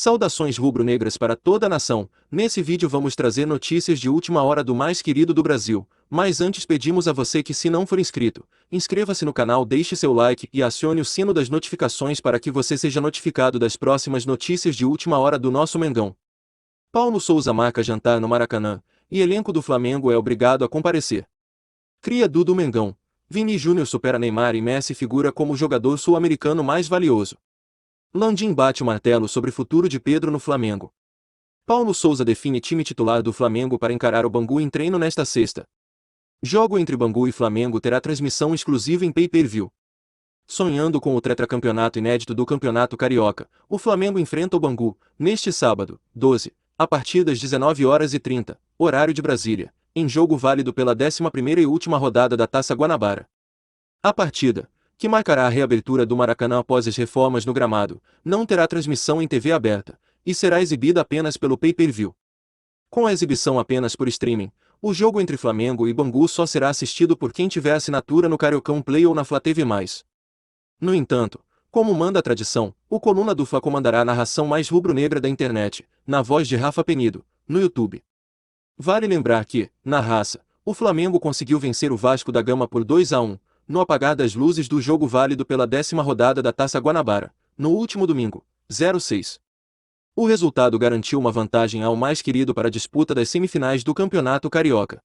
Saudações rubro-negras para toda a nação. Nesse vídeo vamos trazer notícias de última hora do mais querido do Brasil. Mas antes pedimos a você que, se não for inscrito, inscreva-se no canal, deixe seu like e acione o sino das notificações para que você seja notificado das próximas notícias de última hora do nosso Mengão. Paulo Souza marca jantar no Maracanã, e elenco do Flamengo é obrigado a comparecer. Cria do Mengão. Vini Júnior supera Neymar e Messi, figura como o jogador sul-americano mais valioso. Landim bate o martelo sobre futuro de Pedro no Flamengo. Paulo Souza define time titular do Flamengo para encarar o Bangu em treino nesta sexta. Jogo entre Bangu e Flamengo terá transmissão exclusiva em pay-per-view. Sonhando com o tetracampeonato inédito do Campeonato Carioca, o Flamengo enfrenta o Bangu, neste sábado, 12, a partir das 19h30, horário de Brasília, em jogo válido pela 11ª e última rodada da Taça Guanabara. A partida, que marcará a reabertura do Maracanã após as reformas no gramado, não terá transmissão em TV aberta, e será exibida apenas pelo pay-per-view. Com a exibição apenas por streaming, o jogo entre Flamengo e Bangu só será assistido por quem tiver assinatura no Cariocão Play ou na Flá TV+. No entanto, como manda a tradição, o Coluna do Fla comandará a narração mais rubro-negra da internet, na voz de Rafa Penido, no YouTube. Vale lembrar que, na raça, o Flamengo conseguiu vencer o Vasco da Gama por 2-1, no apagar das luzes do jogo válido pela 10ª rodada da Taça Guanabara, no último domingo, 0-6. O resultado garantiu uma vantagem ao mais querido para a disputa das semifinais do Campeonato Carioca.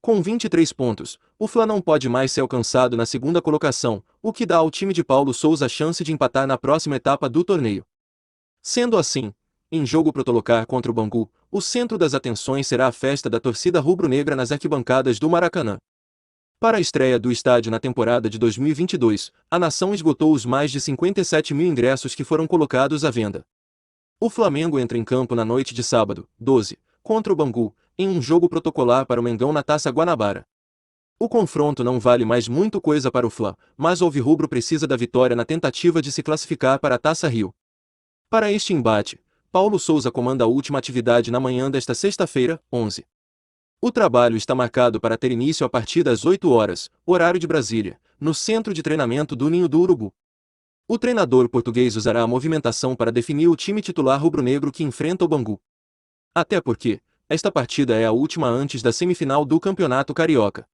Com 23 pontos, o Fla não pode mais ser alcançado na segunda colocação, o que dá ao time de Paulo Souza a chance de empatar na próxima etapa do torneio. Sendo assim, em jogo protolocar contra o Bangu, o centro das atenções será a festa da torcida rubro-negra nas arquibancadas do Maracanã. Para a estreia do estádio na temporada de 2022, a nação esgotou os mais de 57 mil ingressos que foram colocados à venda. O Flamengo entra em campo na noite de sábado, 12, contra o Bangu, em um jogo protocolar para o Mengão na Taça Guanabara. O confronto não vale mais muito coisa para o Fla, mas o alvirrubro precisa da vitória na tentativa de se classificar para a Taça Rio. Para este embate, Paulo Souza comanda a última atividade na manhã desta sexta-feira, 11. O trabalho está marcado para ter início a partir das 8 horas, horário de Brasília, no centro de treinamento do Ninho do Urubu. O treinador português usará a movimentação para definir o time titular rubro-negro que enfrenta o Bangu. Até porque, esta partida é a última antes da semifinal do Campeonato Carioca.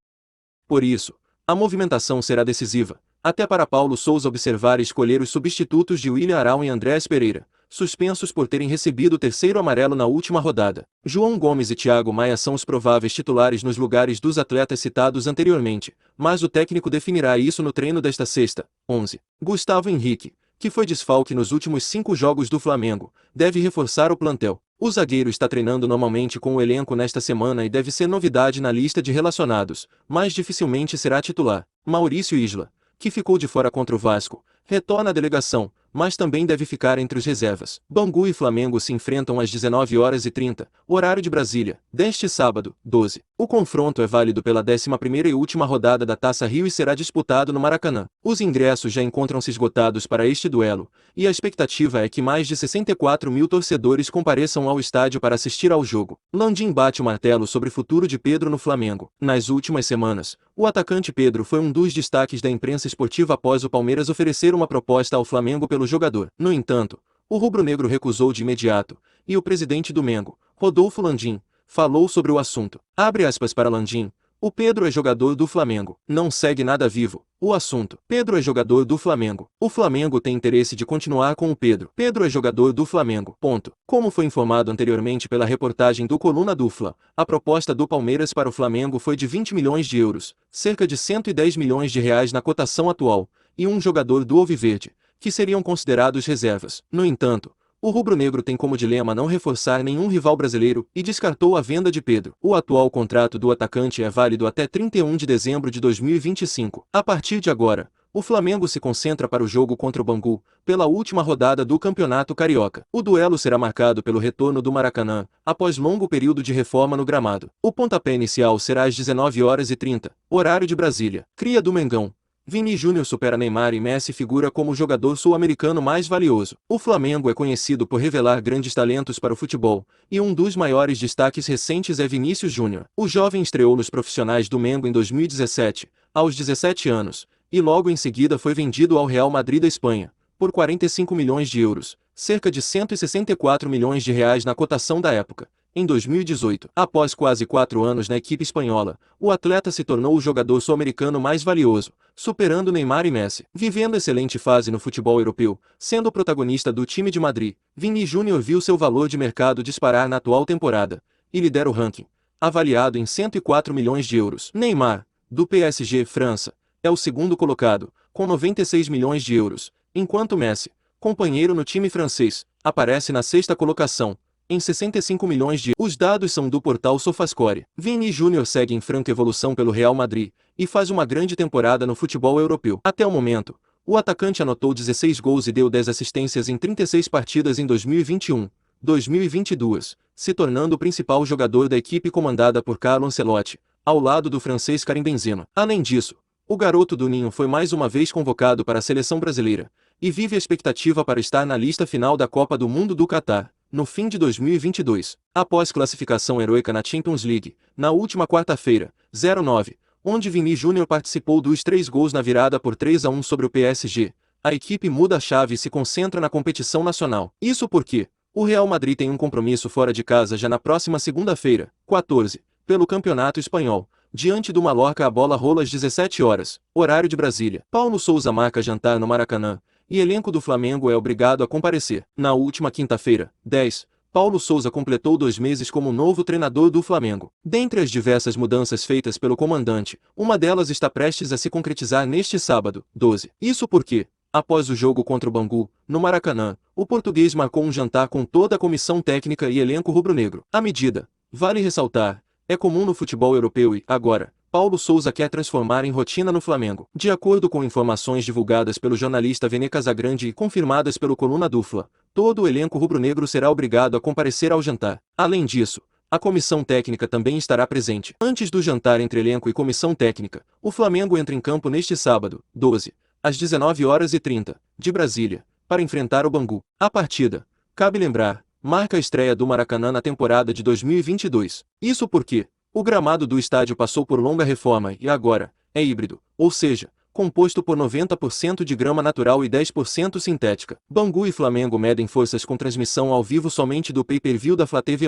Por isso, a movimentação será decisiva, até para Paulo Souza observar e escolher os substitutos de William Arão e Andrés Pereira, suspensos por terem recebido o terceiro amarelo na última rodada. João Gomes e Thiago Maia são os prováveis titulares nos lugares dos atletas citados anteriormente, mas o técnico definirá isso no treino desta sexta, 11. Gustavo Henrique, que foi desfalque nos últimos 5 jogos do Flamengo, deve reforçar o plantel. O zagueiro está treinando normalmente com o elenco nesta semana e deve ser novidade na lista de relacionados, mas dificilmente será titular. Maurício Isla, que ficou de fora contra o Vasco, retorna à delegação, mas também deve ficar entre os reservas. Bangu e Flamengo se enfrentam às 19h30, horário de Brasília, deste sábado, 12. O confronto é válido pela 11ª e última rodada da Taça Rio e será disputado no Maracanã. Os ingressos já encontram-se esgotados para este duelo, e a expectativa é que mais de 64 mil torcedores compareçam ao estádio para assistir ao jogo. Landim bate o martelo sobre o futuro de Pedro no Flamengo. Nas últimas semanas, o atacante Pedro foi um dos destaques da imprensa esportiva após o Palmeiras oferecer uma proposta ao Flamengo pelo jogador. No entanto, o rubro-negro recusou de imediato, e o presidente do Mengo, Rodolfo Landim, falou sobre o assunto. Abre aspas para Landim: o Pedro é jogador do Flamengo. Não segue nada vivo. O assunto: Pedro é jogador do Flamengo. O Flamengo tem interesse de continuar com o Pedro. Pedro é jogador do Flamengo. Ponto. Como foi informado anteriormente pela reportagem do Coluna do Fla, a proposta do Palmeiras para o Flamengo foi de 20 milhões de euros, cerca de 110 milhões de reais na cotação atual, e um jogador do Alviverde, que seriam considerados reservas. No entanto, o rubro-negro tem como dilema não reforçar nenhum rival brasileiro e descartou a venda de Pedro. O atual contrato do atacante é válido até 31 de dezembro de 2025. A partir de agora, o Flamengo se concentra para o jogo contra o Bangu, pela última rodada do Campeonato Carioca. O duelo será marcado pelo retorno do Maracanã, após longo período de reforma no gramado. O pontapé inicial será às 19h30, horário de Brasília. Cria do Mengão. Vini Júnior supera Neymar e Messi, figura como o jogador sul-americano mais valioso. O Flamengo é conhecido por revelar grandes talentos para o futebol, e um dos maiores destaques recentes é Vinícius Júnior. O jovem estreou nos profissionais do Mengo em 2017, aos 17 anos, e logo em seguida foi vendido ao Real Madrid da Espanha, por 45 milhões de euros, cerca de 164 milhões de reais na cotação da época. Em 2018, após quase 4 anos na equipe espanhola, o atleta se tornou o jogador sul-americano mais valioso, superando Neymar e Messi. Vivendo excelente fase no futebol europeu, sendo o protagonista do time de Madrid, Vini Júnior viu seu valor de mercado disparar na atual temporada, e lidera o ranking, avaliado em 104 milhões de euros. Neymar, do PSG França, é o segundo colocado, com 96 milhões de euros, enquanto Messi, companheiro no time francês, aparece na sexta colocação, em 65 milhões de euros. Os dados são do portal SofaScore. Vini Júnior segue em franca evolução pelo Real Madrid e faz uma grande temporada no futebol europeu. Até o momento, o atacante anotou 16 gols e deu 10 assistências em 36 partidas em 2021-2022, se tornando o principal jogador da equipe comandada por Carlo Ancelotti, ao lado do francês Karim Benzema. Além disso, o garoto do Ninho foi mais uma vez convocado para a seleção brasileira e vive a expectativa para estar na lista final da Copa do Mundo do Catar, no fim de 2022, após classificação heroica na Champions League, na última quarta-feira, 09, onde Vini Júnior participou dos 3 gols na virada por 3-1 sobre o PSG. A equipe muda a chave e se concentra na competição nacional. Isso porque o Real Madrid tem um compromisso fora de casa já na próxima segunda-feira, 14, pelo Campeonato Espanhol, diante do Mallorca. A bola rola às 17 horas, horário de Brasília. Paulo Sousa marca jantar no Maracanã, e elenco do Flamengo é obrigado a comparecer. Na última quinta-feira, 10, Paulo Sousa completou 2 meses como novo treinador do Flamengo. Dentre as diversas mudanças feitas pelo comandante, uma delas está prestes a se concretizar neste sábado, 12. Isso porque, após o jogo contra o Bangu, no Maracanã, o português marcou um jantar com toda a comissão técnica e elenco rubro-negro. A medida, vale ressaltar, é comum no futebol europeu e, agora, Paulo Sousa quer transformar em rotina no Flamengo. De acordo com informações divulgadas pelo jornalista Vene Casagrande e confirmadas pelo Coluna do Fla, todo o elenco rubro-negro será obrigado a comparecer ao jantar. Além disso, a comissão técnica também estará presente. Antes do jantar entre elenco e comissão técnica, o Flamengo entra em campo neste sábado, 12, às 19h30, de Brasília, para enfrentar o Bangu. A partida, cabe lembrar, marca a estreia do Maracanã na temporada de 2022. Isso porque o gramado do estádio passou por longa reforma e agora é híbrido, ou seja, composto por 90% de grama natural e 10% sintética. Bangu e Flamengo medem forças com transmissão ao vivo somente do pay-per-view da Flá TV+,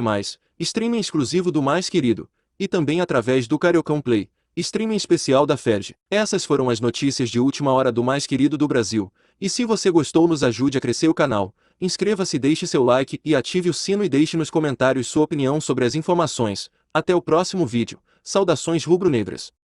streaming exclusivo do Mais Querido, e também através do Cariocão Play, streaming especial da Ferg. Essas foram as notícias de última hora do Mais Querido do Brasil, e se você gostou, nos ajude a crescer o canal. Inscreva-se, deixe seu like e ative o sino e deixe nos comentários sua opinião sobre as informações. Até o próximo vídeo. Saudações rubro-negras.